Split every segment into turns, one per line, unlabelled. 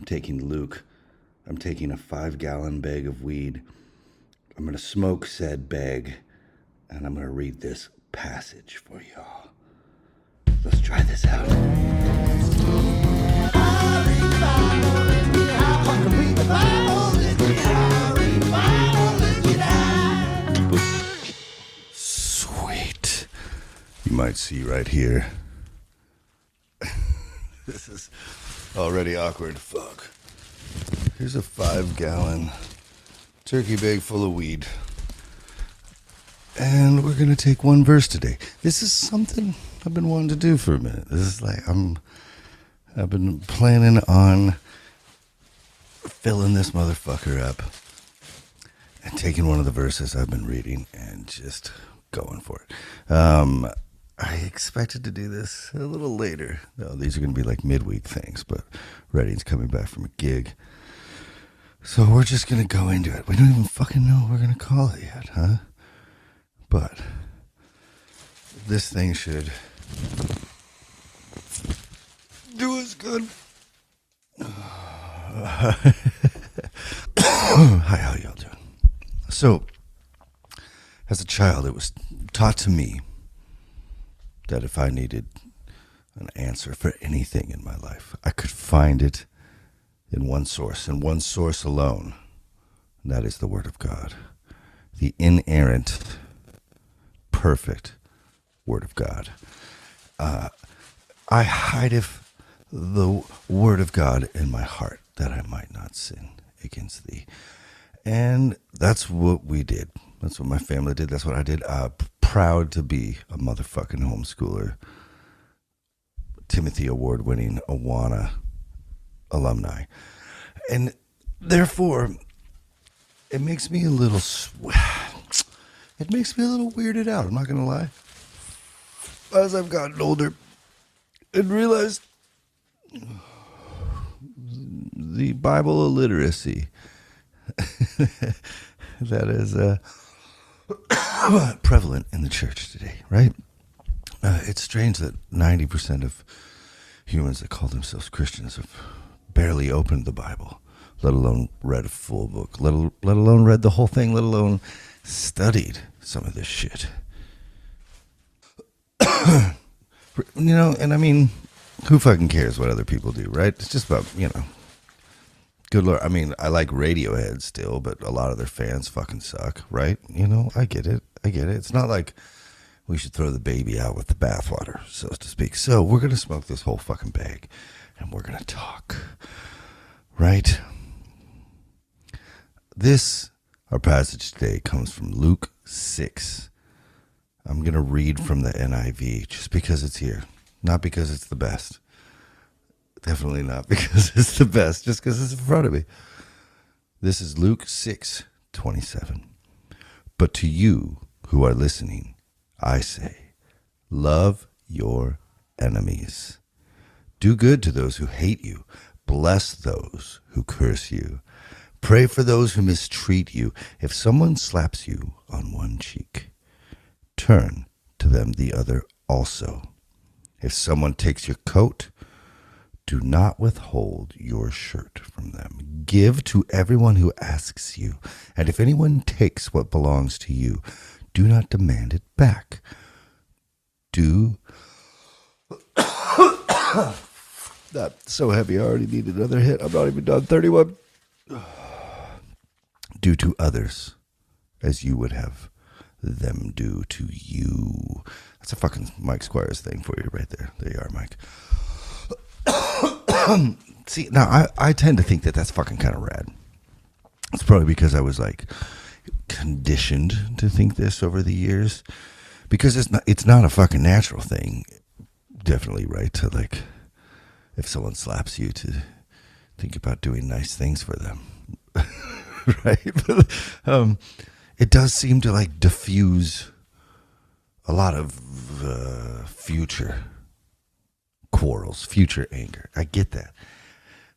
taking Luke. I'm taking a 5-gallon bag of weed. I'm going to smoke said bag, and I'm going to read this passage for y'all. Let's try this out. Sweet. You might see right here. This is already awkward. Fuck. Here's a 5-gallon turkey bag full of weed. And we're going to take one verse today. This is something I've been wanting to do for a minute. This is like, I've been planning on filling this motherfucker up and taking one of the verses I've been reading and just going for it. I expected to do this a little later. No, these are going to be like midweek things, but Redding's coming back from a gig. So we're just going to go into it. We don't even fucking know what we're going to call it yet, huh? But this thing should do us good. Hi, how y'all doing? So, as a child, it was taught to me that if I needed an answer for anything in my life, I could find it in one source, and one source alone. And that is the Word of God. The inerrant, perfect Word of God. I hideth the Word of God in my heart, that I might not sin against thee. And that's what we did. That's what my family did. That's what I did. Proud to be a motherfucking homeschooler. Timothy Award-winning Awana alumni. And therefore, it makes me a little... It makes me a little weirded out, I'm not going to lie. As I've gotten older and realized the Bible illiteracy that is prevalent in the church today, right? It's strange that 90% of humans that call themselves Christians have barely opened the Bible, let alone read a full book, let alone read the whole thing, let alone studied some of this shit. You know, and I mean, who fucking cares what other people do, right? It's just about, you know, good Lord. I mean, I like Radiohead still, but a lot of their fans fucking suck, right? You know, I get it. It's not like we should throw the baby out with the bathwater, so to speak. So we're going to smoke this whole fucking bag, and we're going to talk, right? Our passage today comes from Luke 6. I'm going to read from the NIV just because it's here. Not because it's the best. Definitely not because it's the best, just because it's in front of me. This is Luke 6:27. But to you who are listening, I say, love your enemies. Do good to those who hate you. Bless those who curse you. Pray for those who mistreat you. If someone slaps you on one cheek, turn to them the other also. If someone takes your coat, do not withhold your shirt from them. Give to everyone who asks you. And if anyone takes what belongs to you, do not demand it back. That's so heavy, I already need another hit. I'm not even done. 31. Do to others as you would have them do to you. That's a fucking Mike Squires thing for you right there. There you are, Mike. See, now I tend to think that that's fucking kind of rad. It's probably because I was like conditioned to think this over the years, because it's not a fucking natural thing. Definitely, right? To like, if someone slaps you, to think about doing nice things for them. Right? It does seem to like diffuse a lot of future quarrels, future anger. I get that.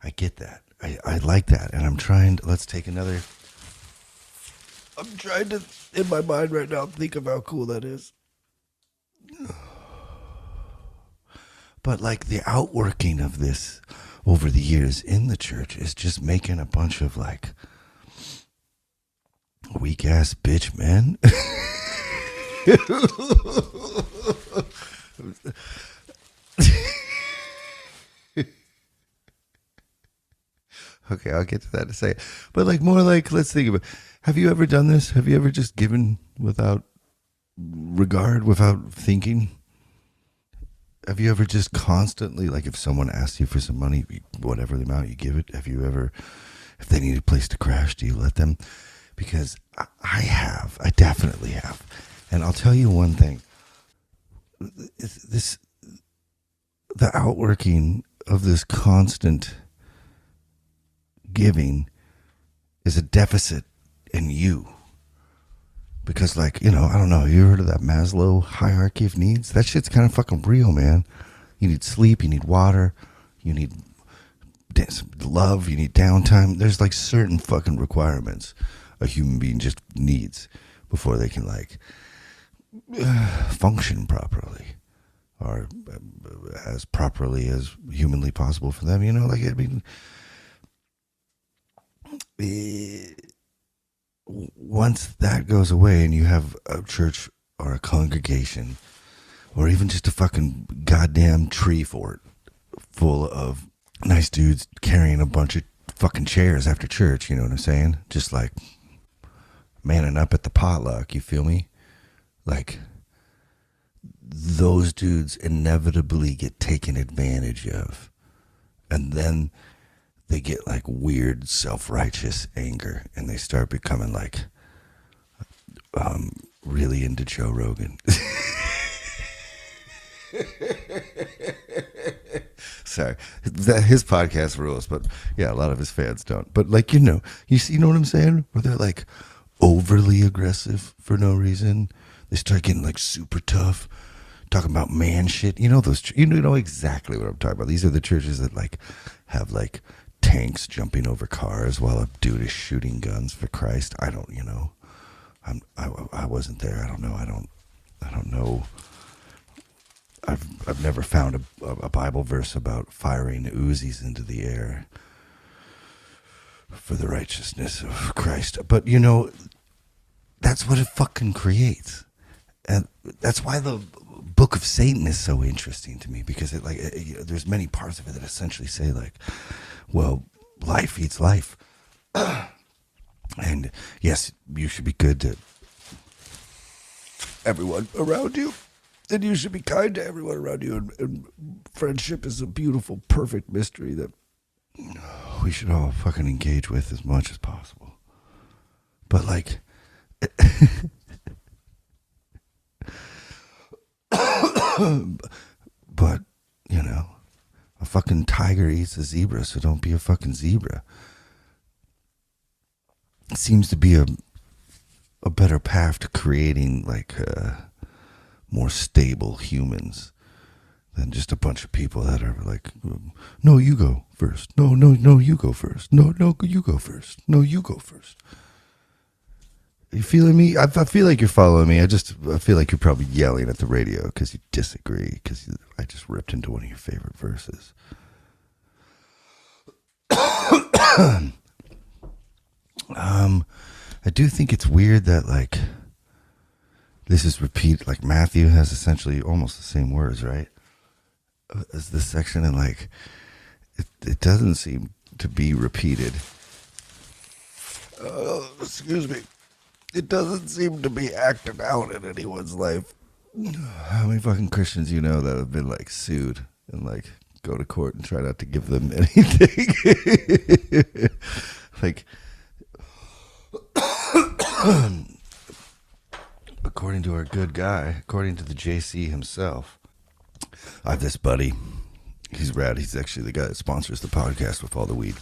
I like that. And I'm trying to, let's take another. I'm trying to, in my mind right now, think of how cool that is. But like the outworking of this over the years in the church is just making a bunch of like weak ass bitch men. Okay, I'll get to that in a second. But like more like, let's think about, have you ever done this? Have you ever just given without regard, without thinking? Have you ever just constantly, like if someone asks you for some money, whatever the amount you give it, have you ever, if they need a place to crash, do you let them? Because I have. I definitely have. And I'll tell you one thing. The outworking of this constant giving is a deficit in you. Because like, I don't know, you heard of that Maslow hierarchy of needs? That shit's kind of fucking real, man. You need sleep, you need water, you need love, you need downtime. There's like certain fucking requirements a human being just needs before they can like function properly, or as properly as humanly possible for them. Like, I mean, once that goes away and you have a church or a congregation or even just a fucking goddamn tree fort full of nice dudes carrying a bunch of fucking chairs after church, you know what I'm saying? Just like manning up at the potluck, you feel me? Like, those dudes inevitably get taken advantage of. And then they get like weird self-righteous anger and they start becoming like really into Joe Rogan. Sorry, his podcast rules, but yeah, a lot of his fans don't. But like, you know what I'm saying? Where they're like overly aggressive for no reason. They start getting like super tough, talking about man shit. You know exactly what I'm talking about. These are the churches that like have like tanks jumping over cars while a dude is shooting guns for Christ. I don't, I wasn't there. I don't know. I don't know. I've never found a Bible verse about firing Uzis into the air for the righteousness of Christ. But that's what it fucking creates. And that's why the Book of Satan is so interesting to me, because there's many parts of it that essentially say like, well, life eats life. And yes, you should be good to everyone around you. And you should be kind to everyone around you. And friendship is a beautiful, perfect mystery that we should all fucking engage with as much as possible. But like, but a fucking tiger eats a zebra, so don't be a fucking zebra. It seems to be a better path to creating like more stable humans than just a bunch of people that are like, no, you go first. No, you go first. No, you go first. No, you go first. You feeling me? I feel like you're following me. I feel like you're probably yelling at the radio because you disagree, because I just ripped into one of your favorite verses. I do think it's weird that like this is repeat, like Matthew has essentially almost the same words, right, as this section, and like it doesn't seem to be repeated. Excuse me. It doesn't seem to be acted out in anyone's life. How many fucking Christians that have been like sued and like go to court and try not to give them anything? Like, according to our good guy, according to the JC himself, I have this buddy. He's rad. He's actually the guy that sponsors the podcast with all the weed.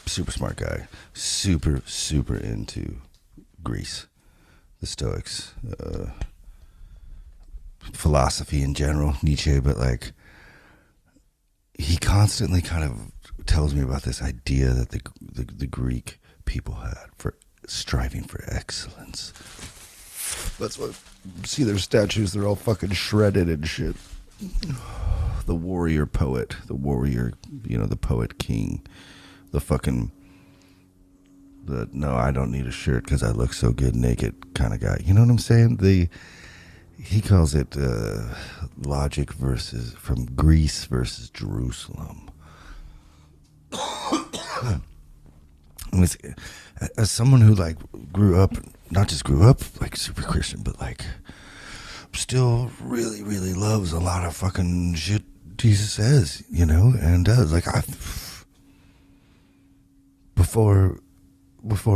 Super smart guy. Super, super into Greece, the Stoics, philosophy in general, Nietzsche, but like he constantly kind of tells me about this idea that the Greek people had for striving for excellence. That's why see their statues, they're all fucking shredded and shit. the warrior poet, the warrior, the poet king, the fucking, no, I don't need a shirt because I look so good naked kind of guy. You know what I'm saying? He calls it logic versus from Greece versus Jerusalem. As someone who like grew up, not just grew up like super Christian, but like still really, really loves a lot of fucking shit Jesus says, and does. Like before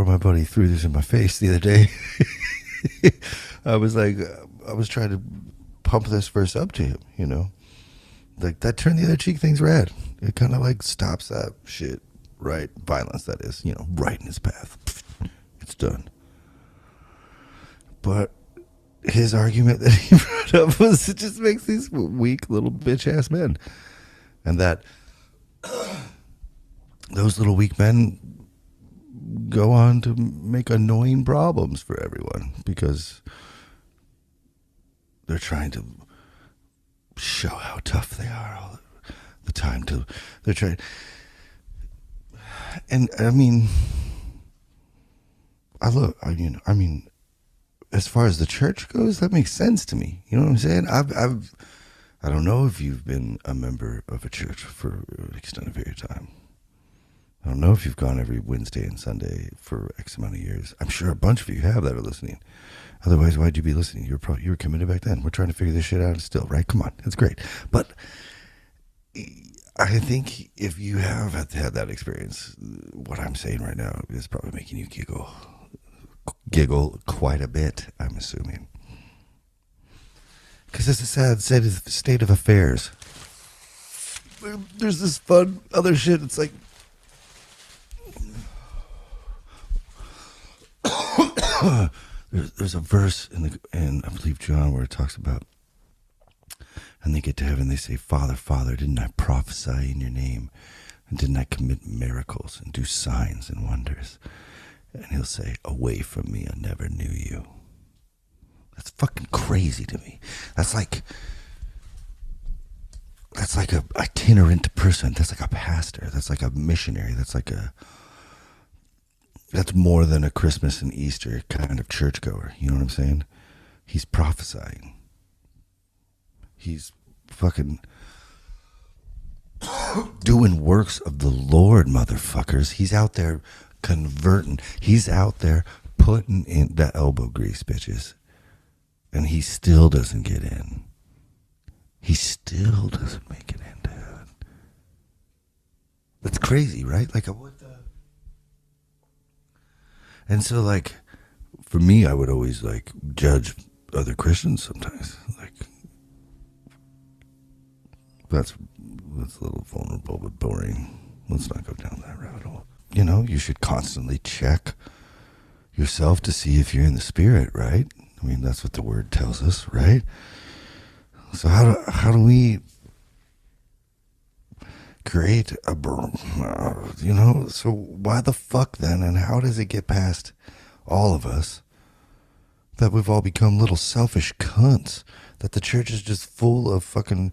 my buddy threw this in my face the other day, I was trying to pump this verse up to him, like that turn the other cheek thing's rad. It kind of like stops that shit, right? Violence, that is, right in his path. It's done. But his argument that he brought up was it just makes these weak little bitch ass men, and that those little weak men go on to make annoying problems for everyone because they're trying to show how tough they are all the time. They're trying, and I mean, as far as the church goes, that makes sense to me. You know what I'm saying? I don't know if you've been a member of a church for an extended period of time. I don't know if you've gone every Wednesday and Sunday for X amount of years. I'm sure a bunch of you have that are listening. Otherwise, why'd you be listening? You were committed back then. We're trying to figure this shit out still, right? Come on, it's great. But I think if you have had that experience, what I'm saying right now is probably making you giggle quite a bit, I'm assuming. Because it's a sad state of affairs. There's this fun other shit. It's like, there's a verse in I believe John where it talks about, and they get to heaven, they say, Father, Father, didn't I prophesy in your name? And didn't I commit miracles and do signs and wonders? And he'll say, away from me, I never knew you. That's fucking crazy to me. That's like a itinerant person. That's like a pastor. That's like a missionary. That's more than a Christmas and Easter kind of churchgoer. You know what I'm saying? He's prophesying. He's fucking doing works of the Lord, motherfuckers. He's out there converting. He's out there putting in the elbow grease, bitches. And he still doesn't get in. He still doesn't make it into heaven. That's crazy, right? Like, what the... And so, like, for me, I would always, like, judge other Christians sometimes. Like, that's a little vulnerable but boring. Let's not go down that rabbit hole. You should constantly check yourself to see if you're in the spirit, right? I mean, that's what the word tells us, right? So how do we create a, so why the fuck then, and how does it get past all of us that we've all become little selfish cunts, that the church is just full of fucking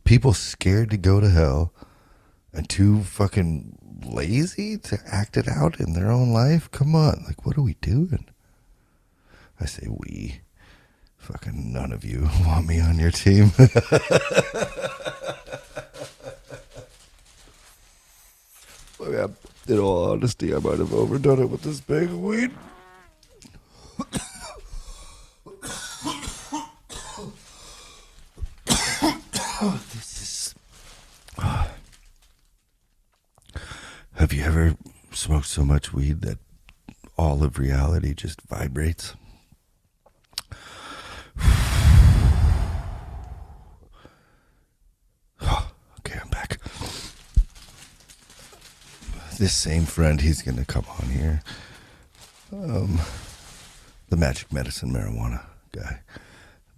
people scared to go to hell and too fucking lazy to act it out in their own life? Come on, like, what are we doing? I say we. Fucking none of you want me on your team. In all honesty, I might have overdone it with this bag of weed. Have you ever smoked so much weed that all of reality just vibrates? Okay, I'm back. This same friend, he's going to come on here. The magic medicine marijuana guy.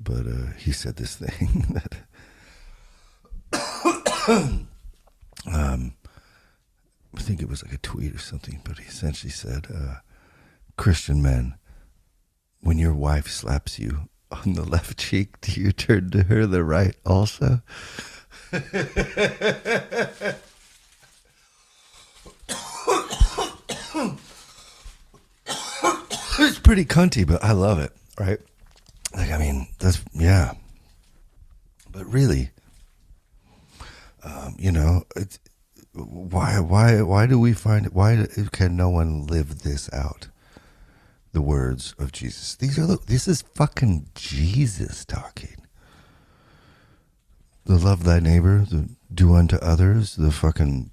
But he said this thing that... I think it was like a tweet or something, but he essentially said, Christian men, when your wife slaps you on the left cheek, do you turn to her the right also? It's pretty cunty, but I love it, right? Like, I mean, that's, yeah. But really, it's, why do we find it? Why can no one live this out? The words of Jesus. This is fucking Jesus talking. The love thy neighbor, the do unto others, the fucking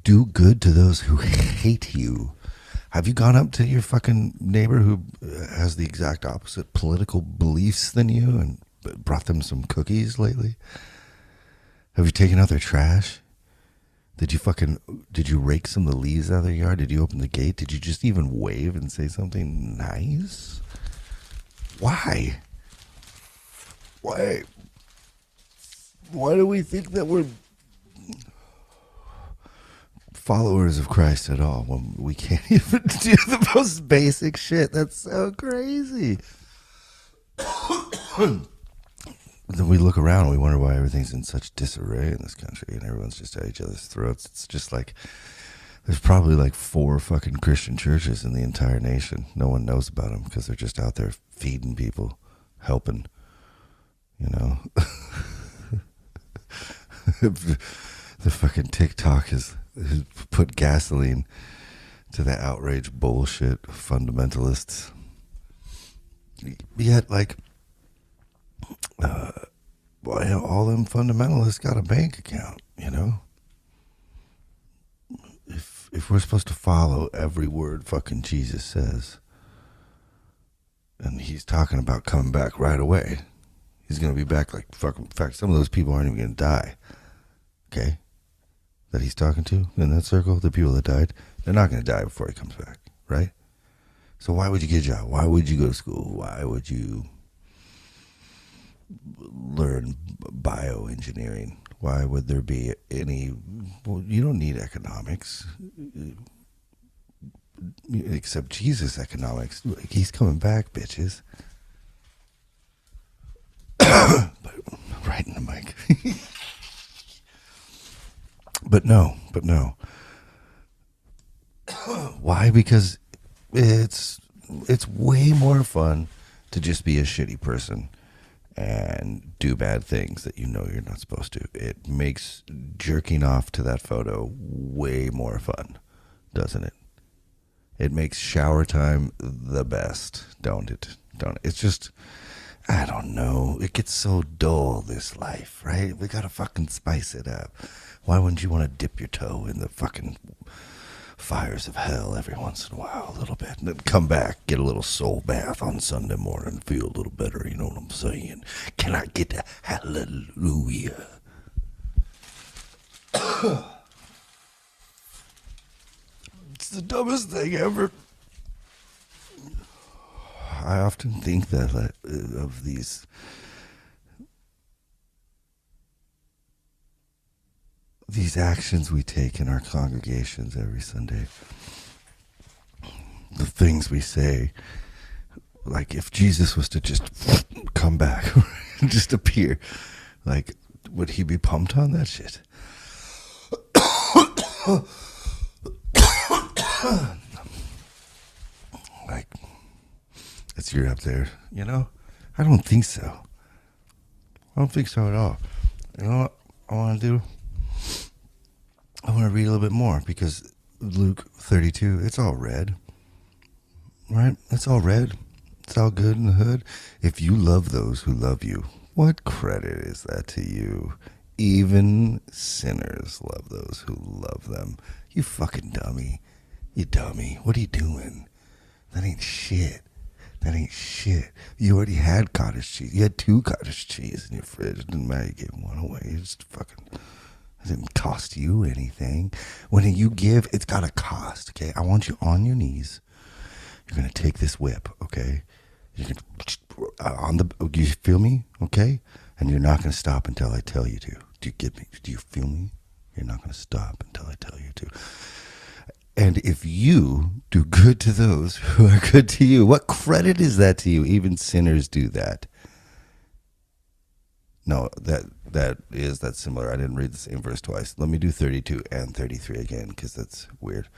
do good to those who hate you. Have you gone up to your fucking neighbor who has the exact opposite political beliefs than you and brought them some cookies lately? Have you taken out their trash? Did you rake some of the leaves out of their yard? Did you open the gate? Did you just even wave and say something nice? Why? Why do we think that we're followers of Christ at all when we can't even do the most basic shit? That's so crazy. Then we look around and we wonder why everything's in such disarray in this country and everyone's just at each other's throats. It's just like there's probably like 4 fucking Christian churches in the entire nation. No one knows about them because they're just out there feeding people, helping, The fucking TikTok has put gasoline to the outrage bullshit fundamentalists. Yet, like, all them fundamentalists got a bank account, If we're supposed to follow every word fucking Jesus says, and he's talking about coming back right away, he's going to be back like fucking. In fact, some of those people aren't even going to die. Okay? That he's talking to in that circle, the people that died, they're not going to die before he comes back, right? So why would you get a job? Why would you go to school? Why would you learn bioengineering? Why would there be any? Well, you don't need economics, except Jesus economics. He's coming back, bitches. Right in the mic. But no. Why? Because it's way more fun to just be a shitty person and do bad things that you're not supposed to. It makes jerking off to that photo way more fun, doesn't it? It makes shower time the best, don't it? It's just, I don't know. It gets so dull, this life, right? We gotta fucking spice it up. Why wouldn't you want to dip your toe in the fucking fires of hell every once in a while, a little bit, and then come back, get a little soul bath on Sunday morning, feel a little better, you know what I'm saying? Can I get a hallelujah? It's the dumbest thing ever. I often think that of these actions we take in our congregations every Sunday, the things we say, like if Jesus was to just come back and just appear, like, would he be pumped on that shit? Like, it's you up there, I don't think so. I don't think so at all. You know what I want to do? I want to read a little bit more because Luke 32, it's all red, right? It's all red. It's all good in the hood. If you love those who love you, what credit is that to you? Even sinners love those who love them. You fucking dummy. You dummy. What are you doing? That ain't shit. That ain't shit. You already had cottage cheese. You had 2 cottage cheese in your fridge. It didn't matter. You gave one away. You just fucking... It didn't cost you anything. When you give, it's got a cost, okay? I want you on your knees. You're going to take this whip, okay? You're gonna, you feel me, okay? And you're not going to stop until I tell you to. Do you get me? Do you feel me? You're not going to stop until I tell you to. And if you do good to those who are good to you, what credit is that to you? Even sinners do that. No, that's similar. I didn't read the same verse twice. Let me do 32 and 33 again, because that's weird.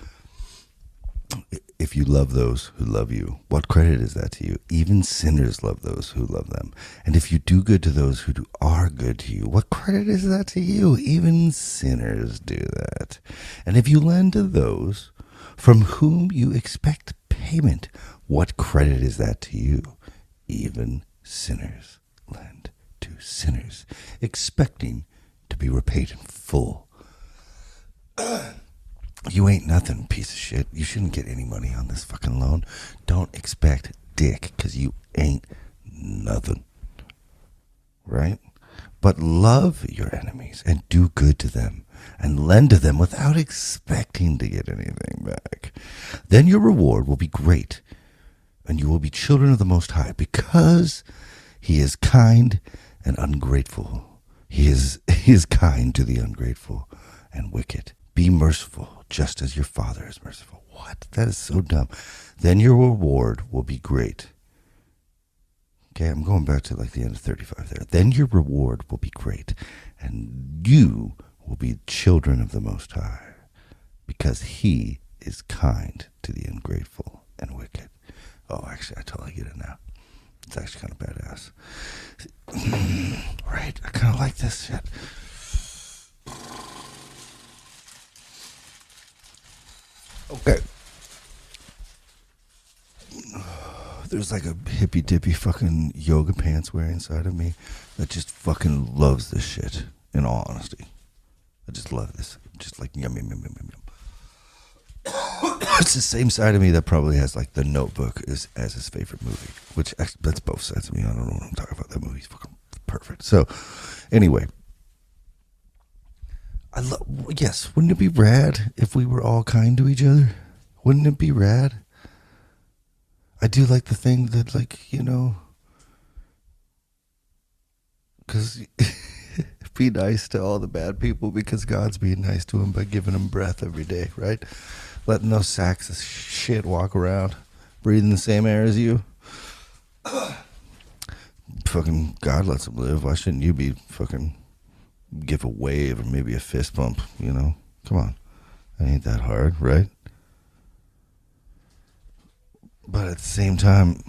If you love those who love you, what credit is that to you? Even sinners love those who love them. And if you do good to those who are good to you, what credit is that to you? Even sinners do that. And if you lend to those from whom you expect payment, what credit is that to you? Even sinners lend to sinners, expecting to be repaid in full. You ain't nothing, piece of shit. You shouldn't get any money on this fucking loan. Don't expect dick, because you ain't nothing. Right? But love your enemies and do good to them and lend to them without expecting to get anything back. Then your reward will be great, and you will be children of the Most High, because he is kind and ungrateful. He is kind to the ungrateful and wicked. Be merciful, just as your Father is merciful. What? That is so dumb. Then your reward will be great. Okay, I'm going back to like the end of 35 there. Then your reward will be great, and you will be children of the Most High, because he is kind to the ungrateful and wicked. Oh, actually, I totally get it now. It's actually kind of badass. Right? I kind of like this shit. Okay. There's like a hippy dippy fucking yoga pants wearing inside of me that just fucking loves this shit, in all honesty. I just love this. Just like yum, yum, yum, yum, yum, yum. It's the same side of me that probably has like The Notebook as his favorite movie, which that's both sides of me. I don't know what I'm talking about. That movie's fucking perfect. So, anyway. Yes, wouldn't it be rad if we were all kind to each other? Wouldn't it be rad? I do like the thing that, like, you know, because be nice to all the bad people, because God's being nice to them by giving them breath every day, right? Letting those sacks of shit walk around, breathing the same air as you. Fucking God lets them live. Why shouldn't you be fucking give a wave or maybe a fist bump, you know? Come on. It ain't that hard, right? But at the same time,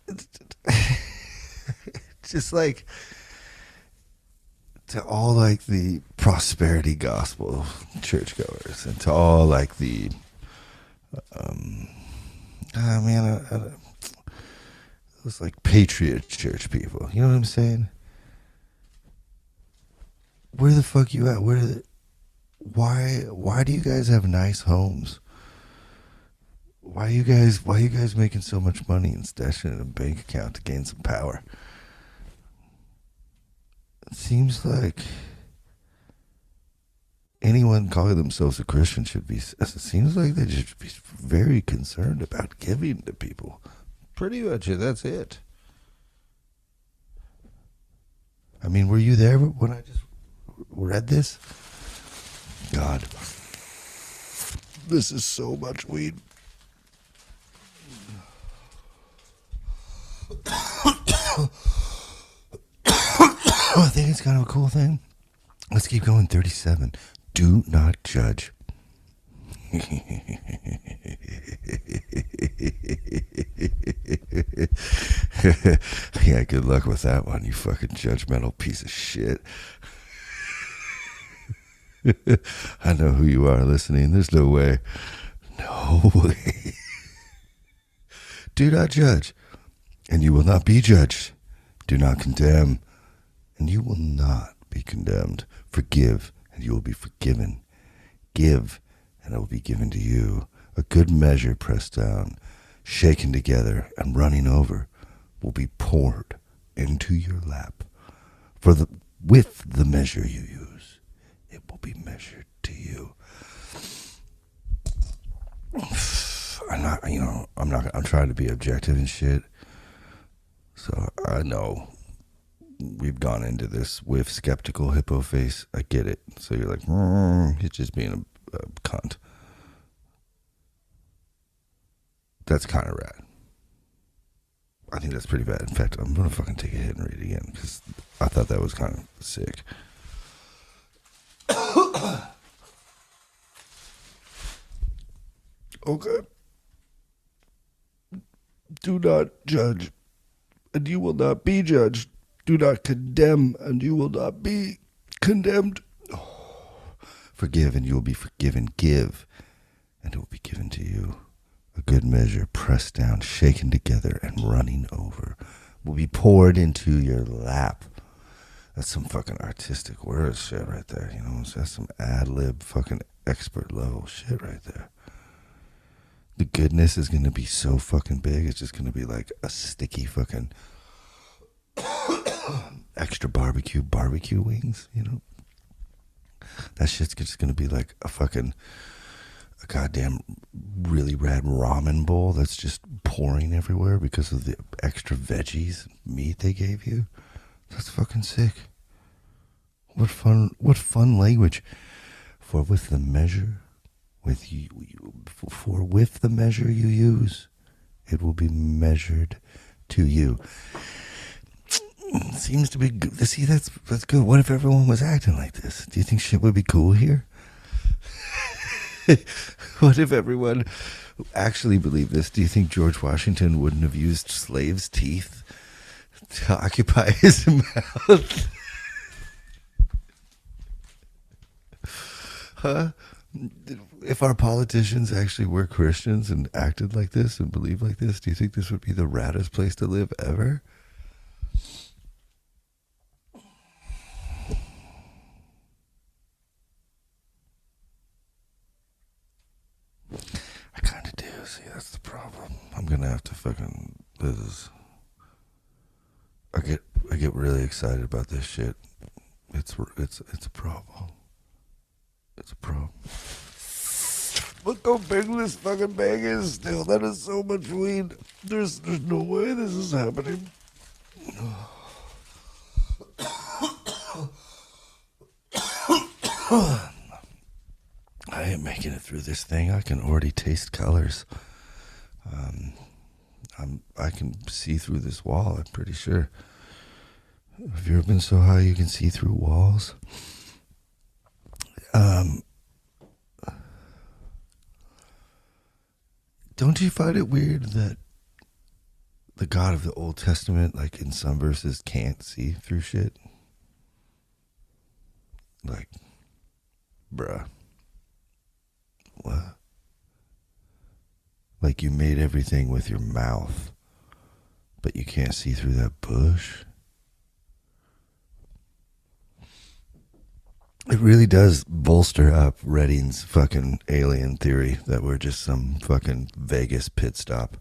it's just like, to all like the prosperity gospel churchgoers, and to all like the it was like patriot church people. You know what I'm saying? Where the fuck you at? Why do you guys have nice homes? Why you guys making so much money and stashing it in a bank account to gain some power? It seems like anyone calling themselves a Christian should be. It seems like they should be very concerned about giving to people. Pretty much, that's it. I mean, were you there when I just read this? God, this is so much weed. I think it's kind of a cool thing. Let's keep going. 37. Do not judge. Yeah, good luck with that one, you fucking judgmental piece of shit. I know who you are listening. There's no way. No way. Do not judge, and you will not be judged. Do not condemn, and you will not be condemned. Forgive, and you will be forgiven. Give, and it will be given to you. A good measure pressed down, shaken together, and running over will be poured into your lap. With the measure you use, it will be measured to you. I'm trying to be objective and shit. So I know we've gone into this with skeptical hippo face. I get it. So you're like, he's just being a cunt. That's kind of rad. I think that's pretty bad. In fact, I'm going to fucking take a hit and read it again because I thought that was kind of sick. Okay. Do not judge, and you will not be judged. Do not condemn, and you will not be condemned. Forgive, and you will be forgiven. Give, and it will be given to you. A good measure, pressed down, shaken together, and running over, will be poured into your lap. That's some fucking artistic word shit right there. You know, that's some ad-lib fucking expert level shit right there. The goodness is going to be so fucking big. It's just going to be like a sticky fucking extra barbecue wings, you know? That shit's just going to be like a goddamn really rad ramen bowl that's just pouring everywhere because of the extra veggies, meat they gave you. That's fucking sick. What fun language. For with the measure with the measure you use, it will be measured to you. Seems to be good. See, that's good. What if everyone was acting like this? Do you think shit would be cool here? What if everyone actually believed this? Do you think George Washington wouldn't have used slaves' teeth to occupy his mouth? Huh? If our politicians actually were Christians and acted like this and believed like this, do you think this would be the raddest place to live ever? I kind of do. See, that's the problem. I'm gonna have to fucking. I get really excited about this shit. It's a problem. It's a problem. Look how big this fucking bag is still. That is so much weed. There's no way this is happening. I ain't making it through this thing. I can already taste colors. I can see through this wall, I'm pretty sure. Have you ever been so high you can see through walls? Don't you find it weird that the God of the Old Testament, like in some verses, can't see through shit? Like, bruh. What? Like you made everything with your mouth, but you can't see through that bush? It really does bolster up Redding's fucking alien theory that we're just some fucking Vegas pit stop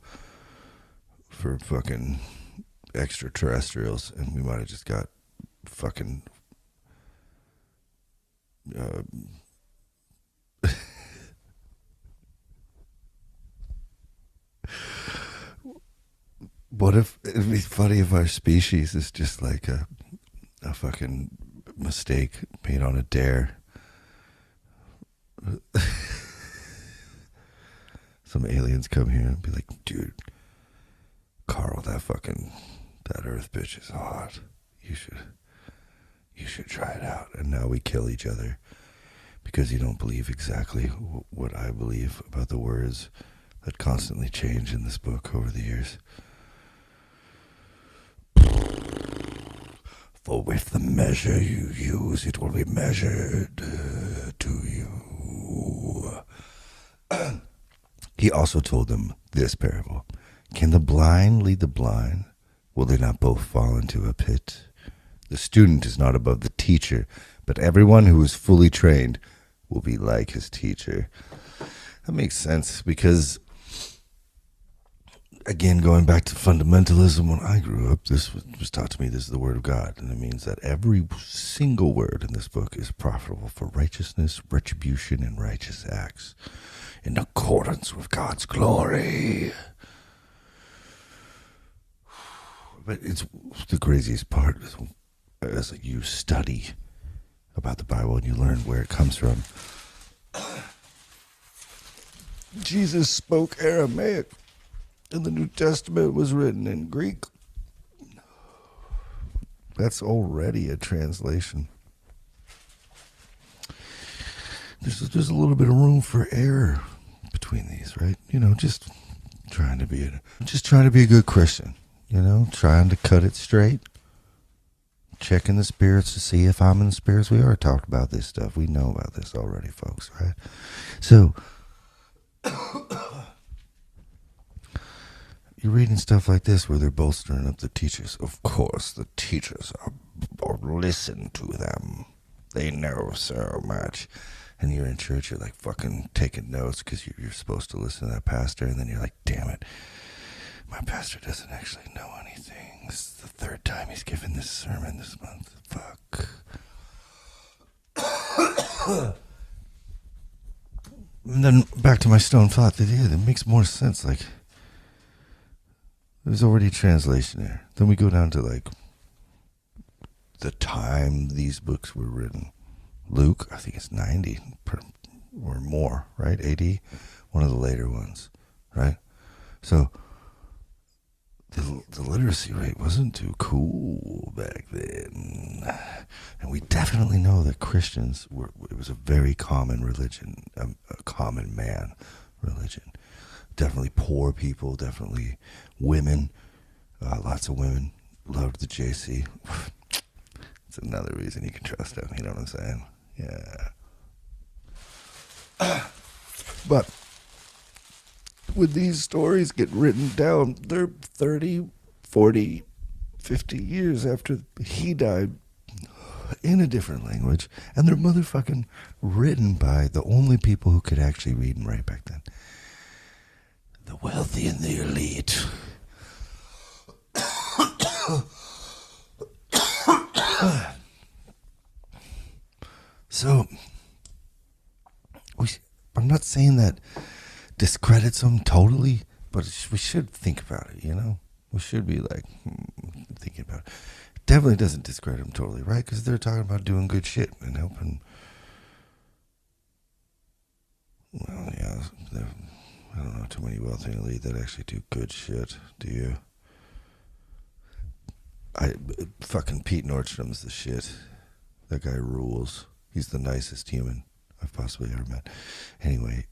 for fucking extraterrestrials, and we might have just got fucking what if it'd be funny if our species is just like a fucking mistake made on a dare. Some aliens come here and be like, dude, Carl, that Earth bitch is hot. You should try it out. And now we kill each other because you don't believe exactly what I believe about the words that constantly change in this book over the years. For with the measure you use, it will be measured to you. He also told them this parable. Can the blind lead the blind? Will they not both fall into a pit? The student is not above the teacher, but everyone who is fully trained will be like his teacher. That makes sense because, again, going back to fundamentalism, when I grew up, this was taught to me, this is the word of God. And it means that every single word in this book is profitable for righteousness, retribution, and righteous acts in accordance with God's glory. But it's the craziest part is as you study about the Bible and you learn where it comes from. Jesus spoke Aramaic. And the New Testament was written in Greek. That's already a translation. There's a little bit of room for error between these, right? Just trying to be a good Christian. Trying to cut it straight. Checking the spirits to see if I'm in the spirits. We already talked about this stuff. We know about this already, folks, right? So, you're reading stuff like this where they're bolstering up the teachers. Of course, the teachers listen to them. They know so much. And you're in church, you're like fucking taking notes because you're supposed to listen to that pastor. And then you're like, damn it, my pastor doesn't actually know anything. This is the third time he's given this sermon this month. Fuck. And then back to my stone thought that, yeah, that makes more sense. Like, there's already a translation there. Then we go down to like the time these books were written. Luke, I think it's 90 or more, right? AD, one of the later ones, right? So the literacy rate wasn't too cool back then. And we definitely know that Christians it was a very common religion, a common man religion. Definitely poor people, definitely women, lots of women loved the JC. It's another reason you can trust them, you know what I'm saying? Yeah. But when these stories get written down, they're 30, 40, 50 years after he died in a different language. And they're motherfucking written by the only people who could actually read and write back then. The wealthy and the elite. So, I'm not saying that discredits them totally, but we should think about it, We should be like, thinking about it. It definitely doesn't discredit them totally, right? Because they're talking about doing good shit and helping. Well, yeah, I don't know too many wealthy and elite that actually do good shit, do you? Fucking Pete Nordstrom's the shit. That guy rules. He's the nicest human I've possibly ever met. Anyway,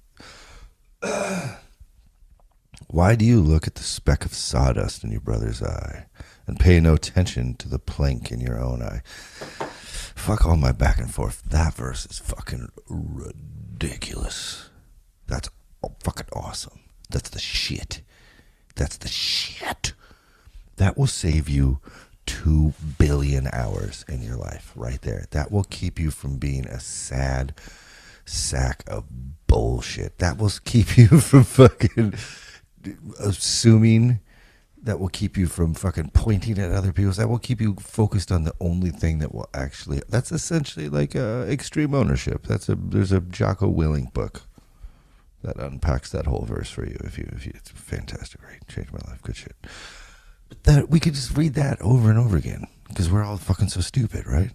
why do you look at the speck of sawdust in your brother's eye and pay no attention to the plank in your own eye? Fuck all my back and forth. That verse is fucking ridiculous. That's fucking awesome. That's the shit. That's the shit. That will save you 2 billion hours in your life right there. That will keep you from being a sad sack of bullshit. That will keep you from fucking assuming. That will keep you from fucking pointing at other people. That will keep you focused on the only thing that will actually. That's essentially like extreme ownership. There's a Jocko Willink book that unpacks that whole verse for you. If you it's fantastic, right? Changed my life. Good shit. But that we could just read that over and over again because we're all fucking so stupid, right?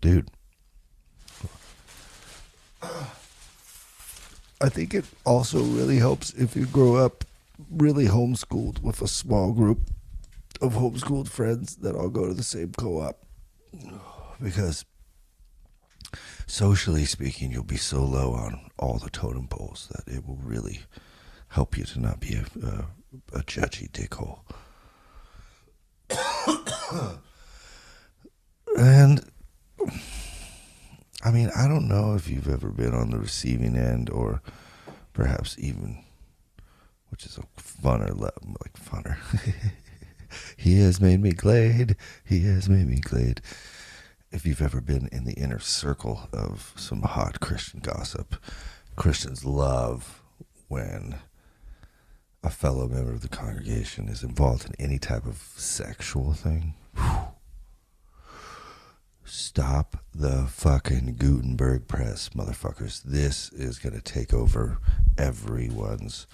Dude. I think it also really helps if you grow up really homeschooled with a small group of homeschooled friends that all go to the same co-op. Because socially speaking, you'll be so low on all the totem poles that it will really help you to not be a judgy dickhole. And I mean, I don't know if you've ever been on the receiving end or perhaps even, which is a funner. He has made me glad. He has made me glad. If you've ever been in the inner circle of some hot Christian gossip, Christians love when a fellow member of the congregation is involved in any type of sexual thing. Whew. Stop the fucking Gutenberg press, motherfuckers. This is going to take over everyone's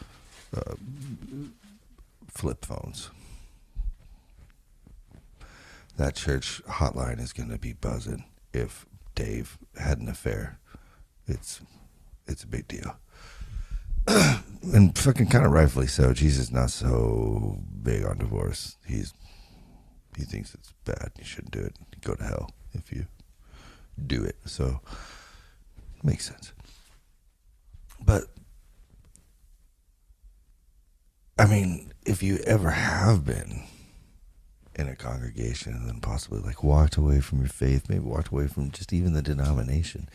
flip phones. That church hotline is going to be buzzing if Dave had an affair. It's a big deal. and fucking kind of rightfully so. Jesus is not so big on divorce. He thinks it's bad. You shouldn't do it. You go to hell if you do it. So makes sense. But I mean, if you ever have been in a congregation and then possibly like walked away from your faith, maybe walked away from just even the denomination,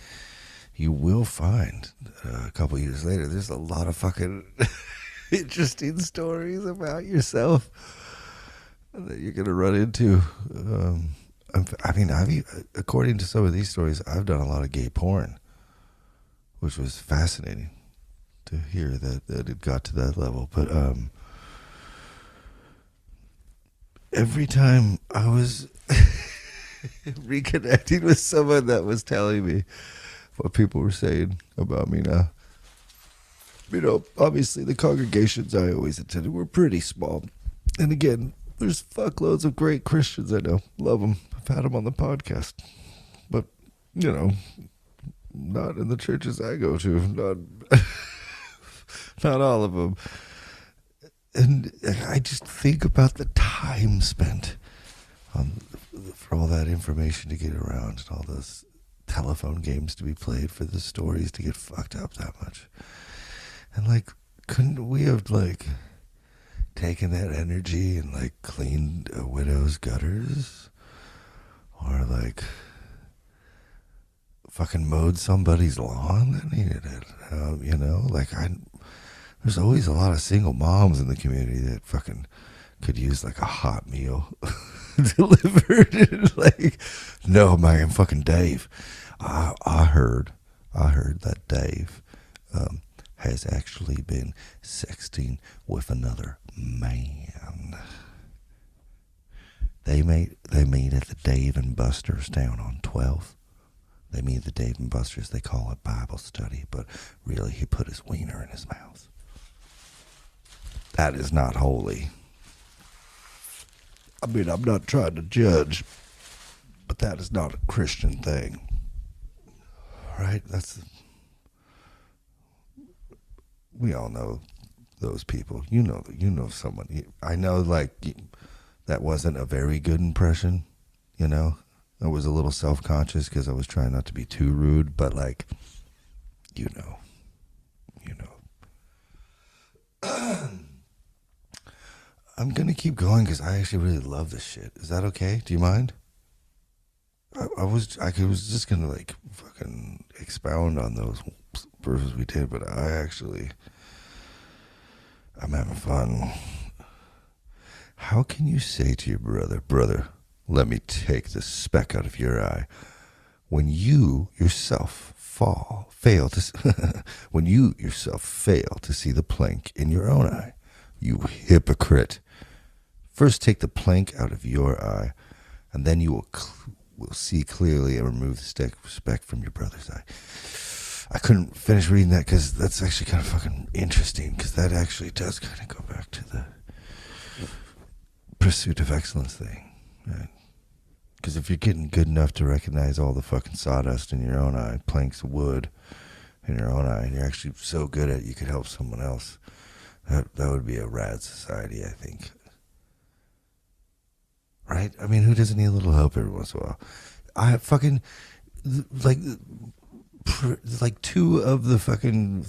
you will find a couple years later there's a lot of fucking interesting stories about yourself that you're gonna run into. I mean, according to some of these stories, I've done a lot of gay porn, which was fascinating to hear that it got to that level. But every time I was reconnecting with someone that was telling me what people were saying about me now, you know, obviously the congregations I always attended were pretty small. And again, there's fuckloads of great Christians I know. Love them. I've had them on the podcast. But, you know, not in the churches I go to. Not all of them. And I just think about the time spent for all that information to get around and all those telephone games to be played for the stories to get fucked up that much. And like, couldn't we have like taken that energy and like cleaned a widow's gutters, or like fucking mowed somebody's lawn that needed it? You know, like there's always a lot of single moms in the community that fucking could use like a hot meal delivered. Like, no, man, fucking Dave. I heard that Dave has actually been sexting with another man. They meet at the Dave and Buster's down on 12th. They meet at the Dave and Buster's. They call it Bible study, but really he put his wiener in his mouth. That is not holy. I mean, I'm not trying to judge, but that is not a Christian thing. Right? We all know those people. You know someone. I know, like, that wasn't a very good impression, you know? I was a little self-conscious because I was trying not to be too rude, but, like, you know. I'm going to keep going because I actually really love this shit. Is that okay? Do you mind? I was just going to, like, fucking expound on those verses we did, but I'm having fun. How can you say to your brother, let me take the speck out of your eye, when you yourself fail to when you yourself fail to see the plank in your own eye? You hypocrite. First take the plank out of your eye, and then you will see clearly and remove the speck from your brother's eye. I couldn't finish reading that because that's actually kind of fucking interesting, because that actually does kind of go back to the pursuit of excellence thing. Right? Because if you're getting good enough to recognize all the fucking sawdust in your own eye, planks of wood in your own eye, and you're actually so good at it you could help someone else, that would be a rad society, I think. Right? I mean, who doesn't need a little help every once in a while? I fucking, like two of the fucking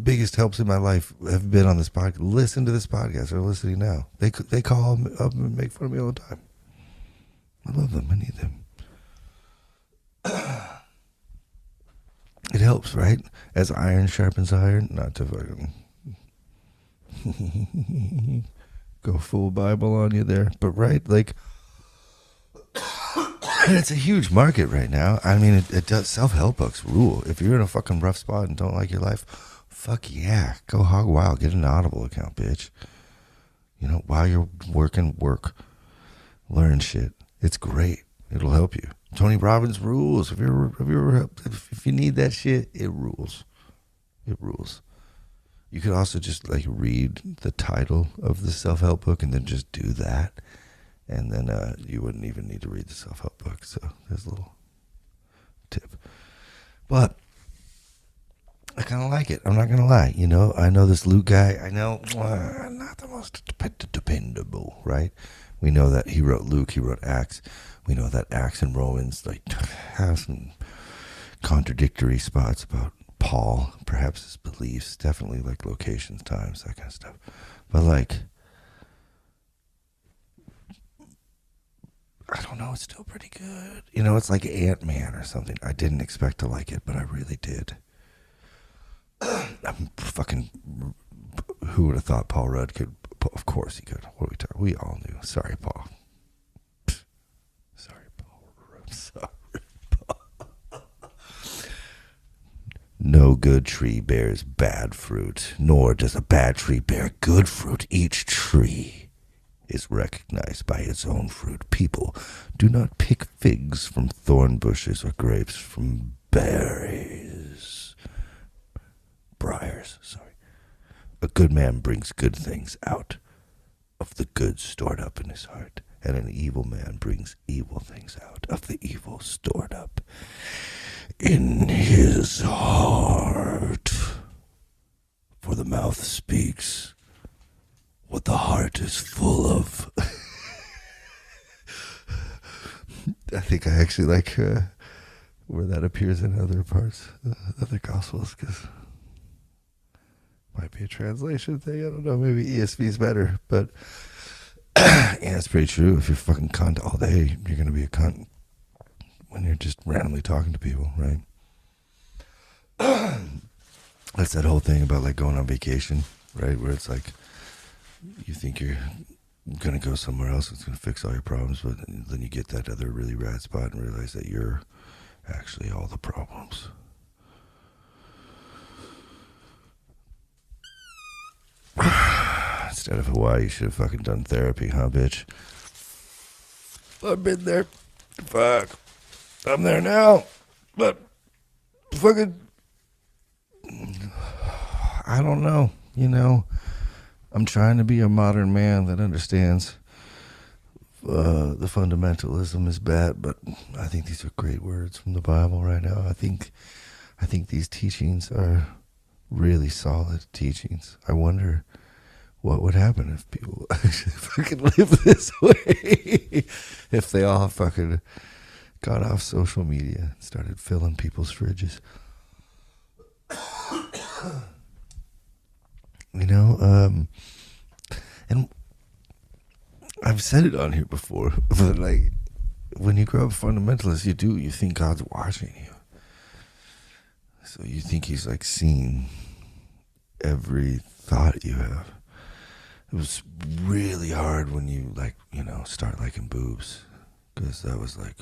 biggest helps in my life have been on this podcast. Listen to this podcast. They're listening now. They call up and make fun of me all the time. I love them. I need them. It helps, right? As iron sharpens iron. Not to fucking go full Bible on you there. But right, like, it's a huge market right now. I mean, it does. Self-help books rule. If you're in a fucking rough spot and don't like your life, fuck yeah. Go hog wild. Get an Audible account, bitch. You know, while you're working, work. Learn shit. It's great. It'll help you. Tony Robbins rules. If you need that shit, it rules. It rules. You could also just like read the title of the self-help book and then just do that, and then you wouldn't even need to read the self-help book. So there's a little tip. But I kind of like it. I'm not going to lie. You know, I know this Luke guy. I know not the most dependable, right? We know that he wrote Luke, he wrote Acts. We know that Acts and Romans like have some contradictory spots about Paul, perhaps his beliefs, definitely like locations, times, that kind of stuff. But like, I don't know, it's still pretty good. You know, it's like Ant-Man or something. I didn't expect to like it, but I really did. I'm fucking. Who would have thought Paul Rudd could? Of course he could. What are we talking? We all knew. Sorry, Paul. Sorry, Paul Rudd. Sorry, Paul. No good tree bears bad fruit, nor does a bad tree bear good fruit. Each tree is recognized by its own fruit. People do not pick figs from thorn bushes or grapes from berries. Briars, sorry. A good man brings good things out of the good stored up in his heart, and an evil man brings evil things out of the evil stored up in his heart. For the mouth speaks what the heart is full of. I think I actually like where that appears in other parts, other gospels, because might be a translation thing. I don't know. Maybe ESV is better, but yeah, it's pretty true. If you're fucking cunt all day, you're gonna be a cunt when you're just randomly talking to people, right? That's that whole thing about like going on vacation, right? Where it's like you think you're gonna go somewhere else, it's gonna fix all your problems, but then you get that other really rad spot and realize that you're actually all the problems. Instead of Hawaii, you should have fucking done therapy, huh, bitch? I've been there. Fuck. I'm there now. But fucking, I don't know. You know, I'm trying to be a modern man that understands the fundamentalism is bad, but I think these are great words from the Bible right now. I think these teachings are really solid teachings. I wonder what would happen if people actually fucking live this way. If they all fucking got off social media and started filling people's fridges. You know, and I've said it on here before, but like, when you grow up fundamentalist, you think God's watching you. So you think he's like seeing every thought you have. It was really hard when you like, you know, start liking boobs, because that was like,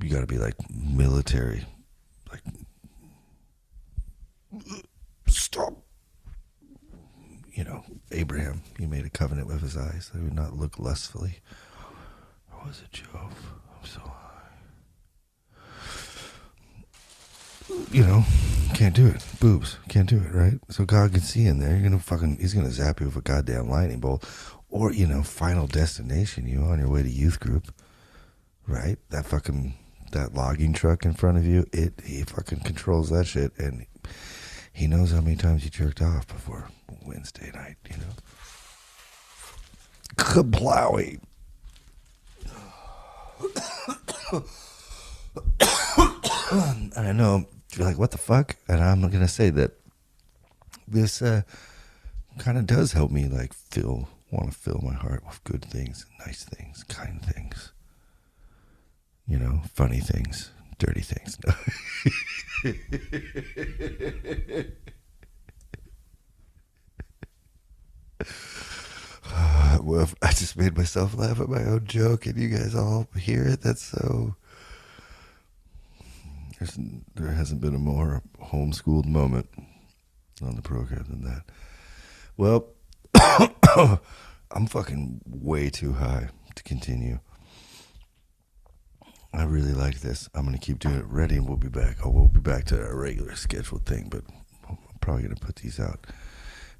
you gotta be like military, like, stop. You know, Abraham, he made a covenant with his eyes that he would not look lustfully. Or was it Job? I'm so high. You know, can't do it. Boobs, can't do it, right? So God can see in there. He's gonna zap you with a goddamn lightning bolt, or you know, Final Destination. You on your way to youth group, right? That logging truck in front of you. He fucking controls that shit, and he knows how many times you jerked off before Wednesday night. You know, kablowy. I know. You're like, what the fuck? And I'm gonna say that this kind of does help me like want to fill my heart with good things, nice things, kind things. You know, funny things, dirty things. Well, I just made myself laugh at my own joke, and you guys all hear it. That's so. There hasn't been a more homeschooled moment on the program than that. Well, I'm fucking way too high to continue. I really like this. I'm going to keep doing it. Ready, and we'll be back. We'll be back to our regular scheduled thing, but I'm probably going to put these out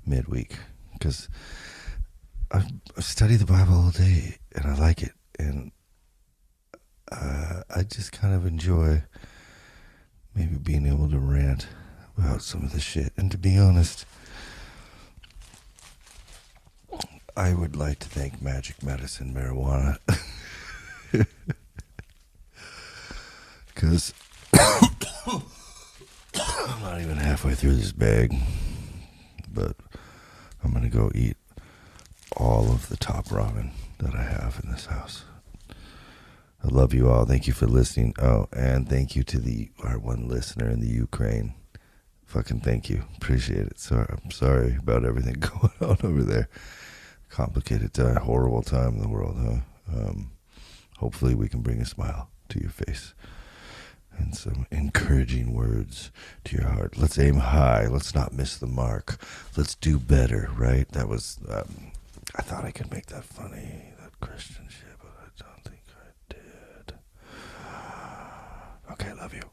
midweek, because I study the Bible all day, and I like it, and I just kind of enjoy maybe being able to rant about some of the shit. And to be honest, I would like to thank Magic Medicine Marijuana. Because I'm not even halfway through this bag. But I'm going to go eat all of the top ramen that I have in this house. I love you all. Thank you for listening. Oh, and thank you to our one listener in the Ukraine. Fucking thank you. Appreciate it. I'm sorry about everything going on over there. Complicated time, horrible time in the world, huh? Hopefully we can bring a smile to your face and some encouraging words to your heart. Let's aim high. Let's not miss the mark. Let's do better, right? That was, I thought I could make that funny, that Christian shit, but I don't think I did. Okay, love you.